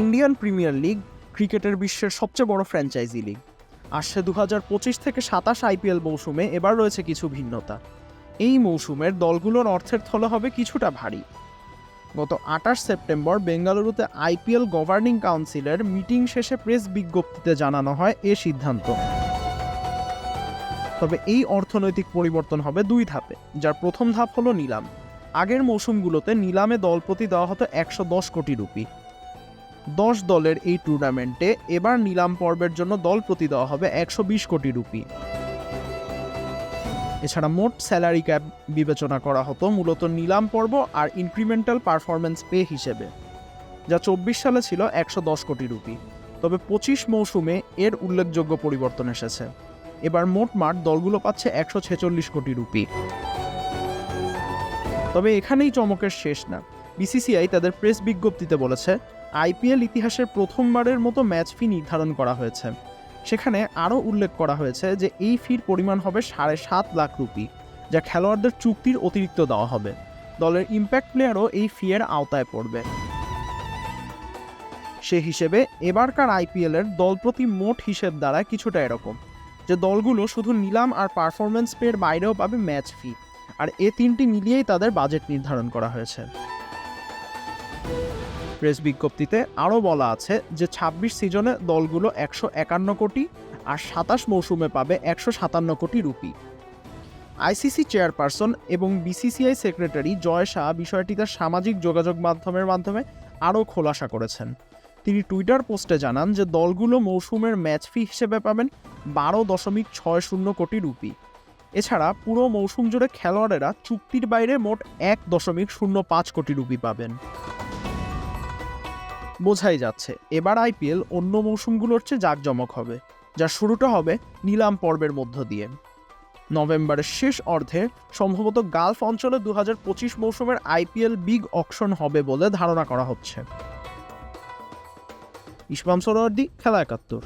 Indian premier league ক্রিকেটের বিশ্বের সবচেয়ে বড় ফ্র্যাঞ্চাইজি লিগ। আসছে 2025 থেকে 27 আইপিএল মৌসুমে এবার রয়েছে কিছু ভিন্নতা। এই মৌসুমের দলগুলোর অর্থের থলে হবে কিছুটা ভারী। গত 28 সেপ্টেম্বর বেঙ্গালুরুতে আইপিএল গভর্নিং কাউন্সিলের মিটিং শেষে প্রেস বিজ্ঞপ্তিতে জানানো হয় এ সিদ্ধান্ত। তবে এই অর্থনৈতিক পরিবর্তন হবে দুই ধাপে, যার প্রথম ধাপ হলো নিলাম। আগের মৌসুমগুলোতে নিলামে দল প্রতি দেওয়া হতো 110 কোটি রুপি। 10 দলের এই টুর্নামেন্টে এবার নিলাম পর্বের জন্য দল প্রতি দেওয়া হবে 120 কোটি রুপি। এছাড়া মোট স্যালারি ক্যাপ বিবেচনা করা হতো মূলত নিলাম পর্ব আর ইনক্রিমেন্টাল পারফরমেন্স পে হিসেবে, যা 24 সালে ছিল 110 কোটি রুপি। তবে 25 মৌসুমে এর উল্লেখযোগ্য পরিবর্তন এসেছে। এবার মোট মাঠ দলগুলো পাচ্ছে 146 কোটি রুপি। তবে এখানেই চমকের শেষ না। বিসিসিআই তাদের প্রেস বিজ্ঞপ্তিতে বলেছে, আইপিএল ইতিহাসের প্রথমবারের মতো ম্যাচ ফি নির্ধারণ করা হয়েছে। সেখানে আরও উল্লেখ করা হয়েছে যে এই ফির পরিমাণ হবে 7.5 লাখ রুপি, যা খেলোয়াড়দের চুক্তির অতিরিক্ত দেওয়া হবে। দলের ইম্প্যাক্ট প্লেয়ারও এই ফিয়ের আওতায় পড়বে। সে হিসেবে এবারকার আইপিএলের দল প্রতি মোট হিসেব দ্বারা কিছুটা এরকম, যে দলগুলো শুধু নিলাম আর পারফরমেন্স পের বাইরেও পাবে ম্যাচ ফি, আর এ তিনটি মিলিয়েই তাদের বাজেট নির্ধারণ করা হয়েছে। প্রেস বিজ্ঞপ্তিতে আরও বলা আছে যে 26 সিজনে দলগুলো 151 কোটি আর 27 মৌসুমে পাবে 157 কোটি রুপি। আইসিসি চেয়ারপারসন এবং বিসিসিআই সেক্রেটারি জয় শাহ বিষয়টি তার সামাজিক যোগাযোগ মাধ্যমে আরও খোলাসা করেছেন। তিনি টুইটার পোস্টে জানান যে দলগুলো মৌসুমের ম্যাচ ফি হিসেবে পাবেন 12.60 কোটি রুপি। এছাড়া পুরো মৌসুম জুড়ে খেলোয়াড়েরা চুক্তির বাইরে মোট 1.05 কোটি রুপি পাবেন। বোঝাই যাচ্ছে এবার আইপিএল অন্য মৌসুমগুলোর চেয়ে জাঁকজমক হবে, যার শুরুটা হবে নিলাম পর্বের মধ্য দিয়ে। নভেম্বরের শেষ অর্ধে সম্ভবত গালফ অঞ্চলে 2025 মৌসুমের আইপিএল বিগ অকশন হবে বলে ধারণা করা হচ্ছে। ইসমাম সরোয়ার্দী, খেলা 71।